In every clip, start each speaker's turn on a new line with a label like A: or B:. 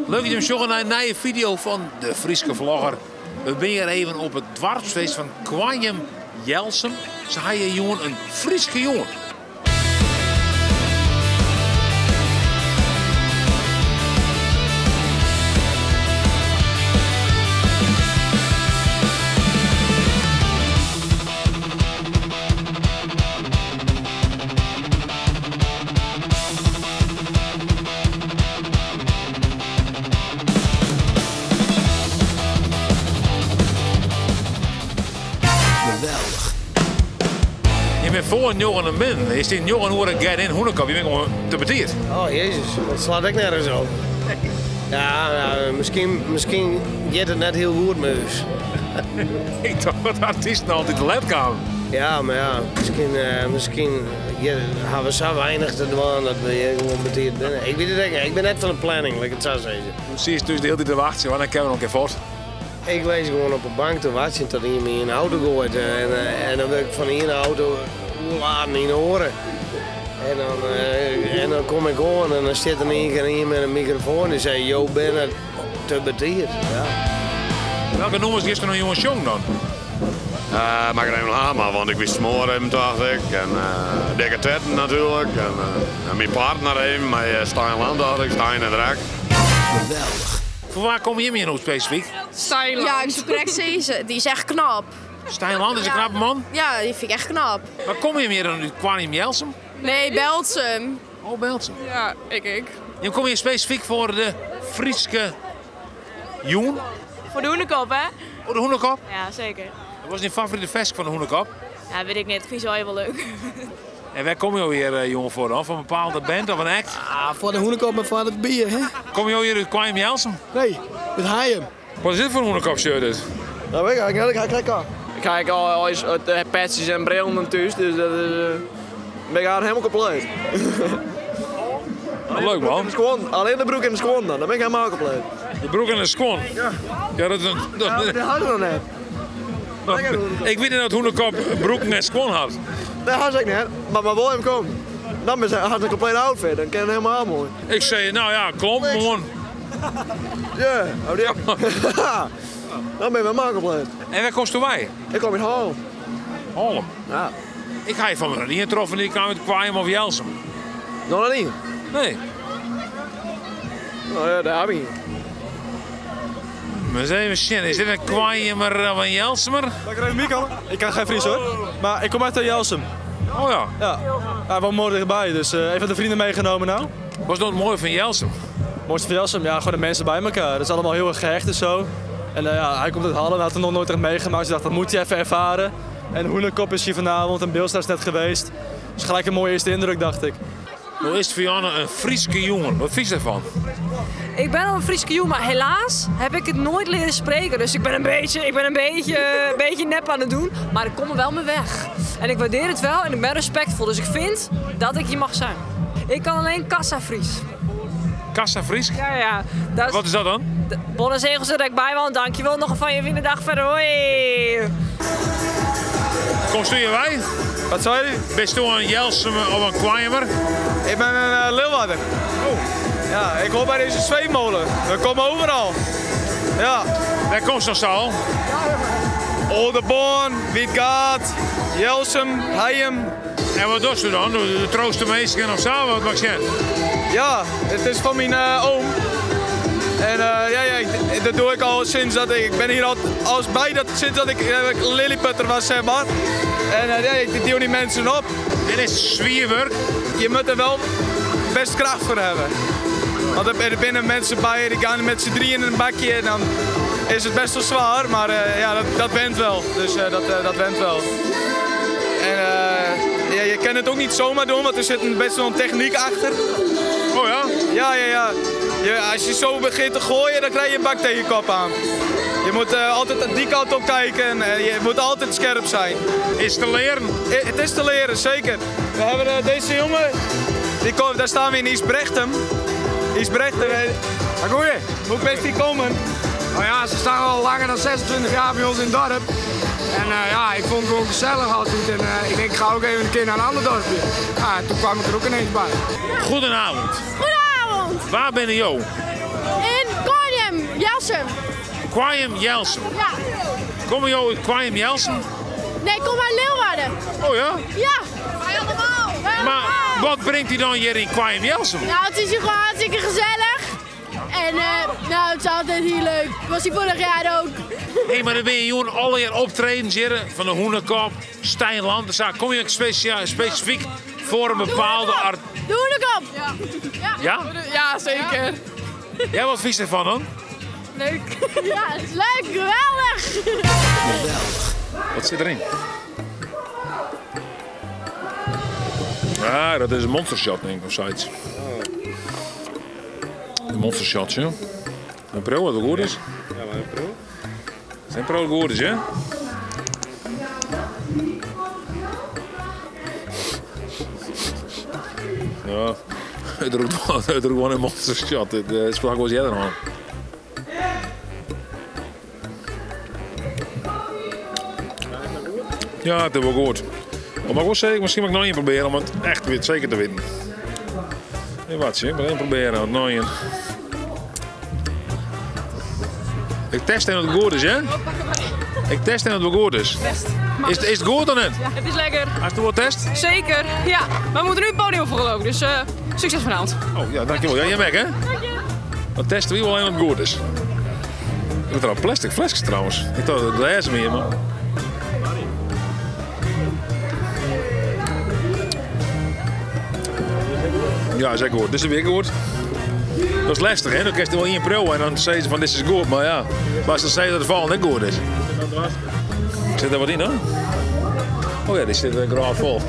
A: Leuk dat je hem zoeken naar een nieuwe video van de Frieske vlogger. We zijn hier even op het dwarpsfeest van Quanjem Jelsum. Ze hebben jongen een Frieske jongen. Je bent voor een jongen en min. Is die jongen hoe een get in Hoenekop? Je bent gewoon te betierd.
B: Oh jezus, dat slaat ik nergens op. Ja, misschien gaat het net heel goed met ons.
A: Ik dacht dat artiesten altijd de led kwamen.
B: Ja, maar ja, misschien hebben we zo weinig te doen dat we hier gewoon betierd zijn. Ik weet het niet, ik ben net van de planning, laat ik het zo zeggen.
A: Precies, dus de hele tijd te wachten, want dan kunnen we nog even voort.
B: Ik lees gewoon op een bank te wachten tot iemand in een auto gooit en dan wil ik van in een auto laden in horen. En dan kom ik gewoon en dan zit er iemand met een microfoon en zei, yo, ben het te betierd. Ja.
A: Welke nummers gisteren nog jongens jong dan?
C: Margarethe Hamer, want ik wist morgen dacht ik. En Dikke Tetten natuurlijk. En mijn partner even, met Stijn Land dacht ik, Stijn en Draak.
A: Geweldig. Voor waar kom je meer nou specifiek?
D: Stijnland. Ja, ik zou correct zeggen. Die is echt knap.
A: Stijnland is een knappe man.
D: Ja, die vind ik echt knap.
A: Waar kom je meer dan uit Quanjem Jelsum?
D: Nee, Belsum.
A: Oh, Belsum.
D: Ja, ik.
A: Je kom hier specifiek voor de Frieske jongen?
E: Voor de Hoenekop, hè?
A: Oh, de Hoenekop?
E: Ja, zeker.
A: Dat was je favoriete fest van de Hoenekop?
E: Ja, weet ik niet. Ik vind ze wel heel leuk.
A: En waar kom je hier jongen voor dan? Van een bepaalde band of een act?
F: Ah, voor de Hoenekop en voor het bier, hè?
A: Kom je hier uit Quanjem Jelsum?
F: Nee, met Haiem.
A: Wat is dit voor een Hoenekop shirt dus?
F: Dat weet ik eigenlijk niet, ik ga kijken.
G: Ik kijk al eens uit patches en brillen thuis, dus dat ben ik helemaal compleet.
A: Leuk man.
G: Alleen de broek en de schoen dan ben ik helemaal compleet.
A: De broek en de schoen? Ja, dat
G: had ik nog net.
A: Ik weet niet dat Hoenekop broek en schoen had.
G: Dat had ik net, maar wel hem komen. Dan had een complete outfit, dan ken je het helemaal mooi.
A: Ik zei, nou ja, klomp gewoon.
G: Ja, oh die. Dan ben je helemaal compleet.
A: En waar komst wij?
G: Ik kom in Haarlem.
A: Haarlem?
G: Ja.
A: Ik ga je van me niet getroffen die kwam uit Quanjem of Jelsum.
G: Nog niet?
A: Nee.
G: Nou ja, daar heb ik.
F: Maar
A: eens even zien, is dit een Quanjemer of een Jelsumer?
H: Dank even Mieke. Ik kan geen Fries hoor. Maar ik kom uit Jelsum.
A: Oh ja.
H: Ja. Hij woont mooi dichtbij, dus even de vrienden meegenomen nou.
A: Was dat mooi van Jelsum?
H: Mooiste van Jelsum? Ja, gewoon de mensen bij elkaar. Dat is allemaal heel erg gehecht en zo. En ja, hij komt uit Halle, hij had er nog nooit echt meegemaakt. Dus ik dacht, dat moet je even ervaren. En Hoenekop is hier vanavond en Beelstra is net geweest. Dus gelijk een mooie eerste indruk, dacht ik.
A: Hoe is het voor jou een Frieske jongen? Wat vies ervan?
E: Ik ben al een Frieske jongen, maar helaas heb ik het nooit leren spreken. Dus ik ben een beetje nep aan het doen. Maar ik kom er wel mee weg. En ik waardeer het wel en ik ben respectvol. Dus ik vind dat ik hier mag zijn. Ik kan alleen Kassa Fries.
A: Kassa Fries?
E: Ja. Dat is...
A: Wat is dat dan?
E: Bonnen zegels er ik bij, want dankjewel nog een van je fijne dag verder. Hoi!
A: Komst u hierbij?
G: Wat zei je?
A: Bist u een Jelsum of een Quanjemer?
G: Ik ben een Leeuwarder.
A: Oh.
G: Ja, ik hoor bij deze zweefmolen. We komen overal. Ja.
A: Waar komst nog zo?
G: Oldenborn, Wietgaard, Jelsum, Haiem.
A: En wat doet u dan? De troosten meesten of zo? Wat mag je?
G: Ja, het is van mijn oom. En dat doe ik al sinds dat ik ben hier al sinds dat ik Lilliputter was, zeg maar. En ik duw die mensen op.
A: En is het zwierwerk?
G: Je moet er wel best kracht voor hebben. Want er binnen mensen bij, die gaan met z'n drieën in een bakje en dan is het best wel zwaar, maar dat went wel. Dus dat went wel. En je kan het ook niet zomaar doen, want er zit best wel een techniek achter.
A: Oh ja?
G: Ja. Als je zo begint te gooien, dan krijg je een bak tegen je kop aan. Je moet altijd die kant op kijken en je moet altijd scherp zijn.
A: Is het te leren?
G: Het is te leren, zeker. We hebben deze jongen, daar staan we in Isbrechtem. Goeie, hoe best die komen?
I: Nou ja, ze staan al langer dan 26 jaar bij ons in het dorp. En ik vond het gewoon gezellig altijd. En ik denk, ik ga ook even een keer naar een ander dorpje. Ja, toen kwam ik er ook ineens bij.
A: Goedenavond.
D: Goedenavond.
A: Waar ben je? Quayum Jelsum.
D: Ja.
A: Kom je uit Quayum Jelsum?
D: Nee, kom uit Leeuwarden.
A: Oh ja?
D: Ja. Wij allemaal.
A: Maar wat brengt hij dan hier in Quayum Jelsum?
D: Nou, het is hier gewoon hartstikke gezellig. En nou, het is altijd heel leuk. Was hij vorig jaar ook.
A: Hé, maar dan ben je jongen alle optreden hier van de Hoenekop, Stijnland. Dus daar kom je specifiek voor een bepaalde art.
D: De Hoenekop. Ja.
A: Ja?
E: Ja, zeker.
A: Ja, wat vies ervan dan?
E: Leuk.
D: Ja, het is leuk. Geweldig.
A: Wat zit erin? Ja, dat is een monstershot, denk ik, of zoiets. Een monstershot, ja. Een pro, wat goed is.
C: Ja, maar een pro.
A: Zijn pro goed is, hè? Ja, het roept gewoon een monstershot. Het sprak was jij er aan. Ja, het is wel goed. Maar ik wil zeggen, misschien mag ik nog één proberen om het echt weer zeker te winnen. Nee, wat zie ik wil één proberen, het nog één. Ik test en het goed is, hè? Ik test en het wel goed is. Is het goed dan net?
E: Ja, het is lekker.
A: Als je het test?
E: Zeker. Ja, we moeten nu het podium voor geloof ik. Dus succes vanavond.
A: Oh ja, dankjewel. Ja, jij merkt, hè? Dank je. Dan testen we wel alleen wat goed is. Ik heb er al plastic flesjes trouwens. Ik dacht dat het glazen meer, maar... Ja, zeker goed. Dit is weer goed. Dat is lastig, hè? Dan krijg je wel 1 pro en dan zeggen ze van dit is goed, maar ja. Maar als ze zeggen dat het val net goed is. Zit er wat in dan? Oh ja, die zit er graag vol.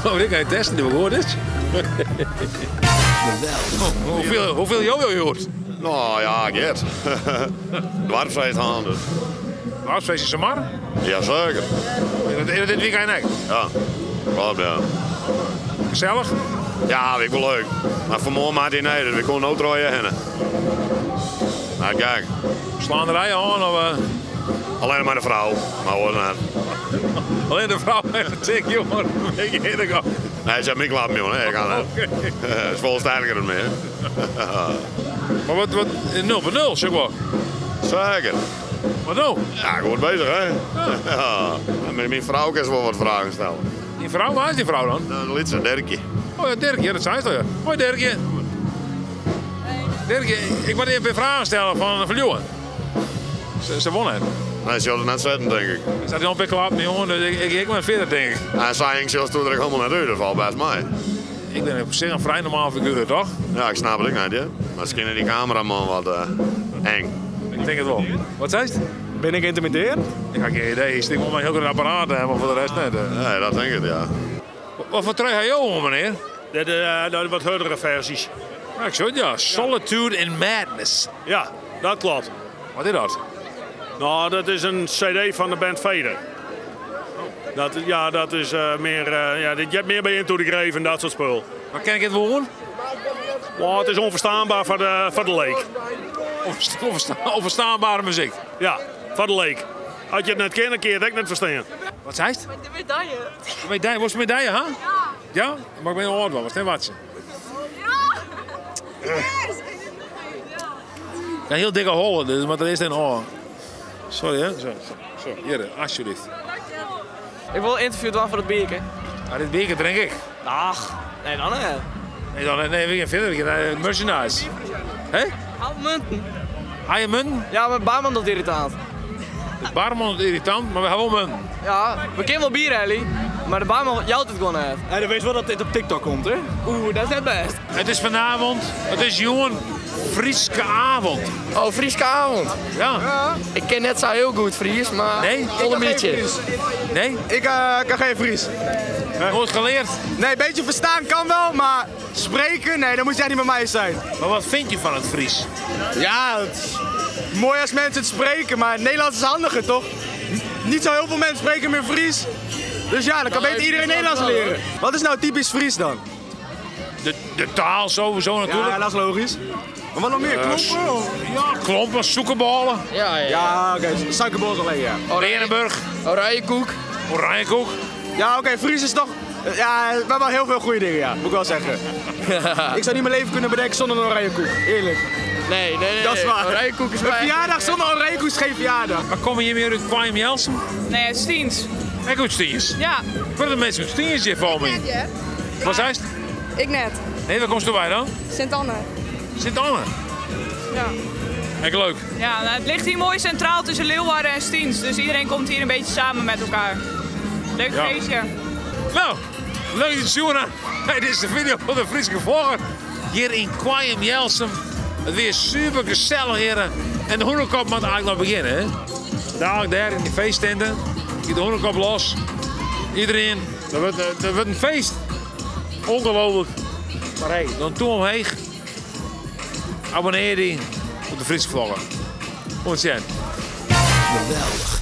A: Maar dit kan je testen, die wel goed is. Hoeveel jojo je hoort?
C: Nou ja, gaat. Dwarfsfeest aan dus.
A: Dwarfsfeest is er maar?
C: Jazeker.
A: Dit weekend echt?
C: Ja, klopt ja.
A: Gezellig?
C: Ja, vind ik wel leuk. Maar vanmorgen maakt hij nee, dus we kunnen ook draaien heen. Nou kijk.
A: Slaan de rijen aan of...
C: Alleen maar de vrouw, maar hoor net.
A: Alleen de vrouw en de tik, jongen. Een beetje heen gaan.
C: Nee, ze hebben me klaar, jongen. Ik ga net. Het is volstijdiger dan meer.
A: Maar wat 0-0, zeg maar.
C: Zeker.
A: Wat nou?
C: Ja, ik word bezig, hè. Ja. En met mijn vrouw kan ze wel wat vragen stellen.
A: Die vrouw, waar is die vrouw dan?
C: Nou, dat is een Dirkje.
A: Oh ja, Dirkje, dat zei ze ja. Hoi Dirkje. Dirkje, ik moet even vragen stellen van Johan. Ze won het.
C: Nee, ze hadden net zetten, denk ik.
A: Zat hij nog een beetje klappen, jongen? Dus ik ben verder, denk ik.
C: En zij zelfs toen er helemaal naar deur, dat valt best mij.
A: Ik ben op zich een vrij normaal figuur, toch?
C: Ja, ik snap het ook niet, hè. Maar misschien is die cameraman wat eng.
A: Ik denk het wel. Wat zei je?
H: Ben ik geïntimideerd?
A: Ik heb geen idee. Ik denk wel maar heel goed apparaat hebben, maar voor de rest niet.
C: Nee, dat denk ik, ja.
A: Wat voor trui heb je om, meneer?
J: De wat hardere versies.
A: Ja, ik zou het, ja. Solitude and Madness.
J: Ja, dat klopt.
A: Wat is dat?
J: Nou, dat is een cd van de band Vader. Dat is meer... je hebt meer bij Into the Grave en dat soort spul.
A: Maar ken ik het woorden?
J: Wow, het is onverstaanbaar voor de leek.
A: Onverstaanbare muziek?
J: Ja, voor de leek. Als je het net kent, dan kun je het echt niet verstaan.
A: Wat zei je?
E: De medaille.
A: De medaille, was het medaille, hè? Ja? Maar ik ben een oud wel, was het wat? Ja, heel dikke hollen, dus, maar er is een oor. Sorry, hè? Zo, hier, alsjeblieft.
E: Ik wil een interview doen voor het beker.
A: Ah, dit beker drink ik.
E: Ach, nee dan hè.
A: Nee, we gaan verder. We gaan merchandise. Hé?
E: Hou munten.
A: Haal je munten?
E: Ja, mijn barman dat irritant.
A: De barman is irritant, maar we hebben wel munten.
E: Ja, we kennen wel bier, Ellie. Maar de barman jouwt het gewoon uit.
H: En dan weet je wel dat dit op TikTok komt, hè?
E: Oeh, dat is net best.
A: Het is vanavond, het is jongen, Frieske avond.
K: Oh, Frieske avond.
A: Ja.
K: Ik ken net zo heel goed Fries, maar
A: Nee?
K: vol een beetje.
A: Nee?
I: Ik kan geen Fries.
A: Nooit geleerd.
I: Nee, een beetje verstaan kan wel, maar spreken, nee, dan moet jij niet met mij zijn.
A: Maar wat vind je van het Fries?
I: Ja, het is mooi als mensen het spreken, maar het Nederlands is handiger, toch? Niet zo heel veel mensen spreken meer Fries. Dus ja, dan kan beter iedereen Nederlands leren. Wat is nou typisch Fries dan?
A: De taal sowieso natuurlijk.
I: Ja, dat is logisch. Maar wat nog meer? Klompen?
A: Ja, klompen, zoekenballen.
K: Ja.
I: Oké, suikerbol alleen, ja.
A: Berenburg.
K: Oranje koek.
A: Oranjekoek.
I: Ja, oké, Fries is toch... Ja, we hebben wel heel veel goede dingen, ja. Moet ik wel zeggen. Ik zou niet mijn leven kunnen bedenken zonder een oranje koek. Eerlijk.
K: Nee.
I: Dat is waar.
K: Oranjekoek is
I: Een verjaardag zonder oranjekoek is geen verjaardag.
A: Maar komen je meer uit Kwajm-Jelsum?
L: Nee, het is Stiens.
A: Ik uit Stiens.
L: Ja.
A: Wat de mensen uit Stiens hier voor me? Wat zei het?
M: Ik net.
A: Nee, waar komst je bij dan?
M: Sint-Anne.
A: Sint-Anne?
M: Ja.
A: Echt leuk.
L: Ja, nou, het ligt hier mooi centraal tussen Leeuwarden en Stiens. Dus iedereen komt hier een beetje samen met elkaar. Leuk feestje.
A: Nou, leuk dat je zien. Hey, dit is de video van de Friese Vlogger. Hier in Kwajm-Jelsum. Het weer super gezellig hier. En de hoenderkop moet eigenlijk nog beginnen. Hè? Dadelijk daar in die feesttenten. Hier de hoenderkop los. Iedereen. Dat wordt een feest. Ongelooflijk. Maar hey, dan toe omheen. Abonneer je op de Friese Vlogger. Ontzettend.
N: Geweldig.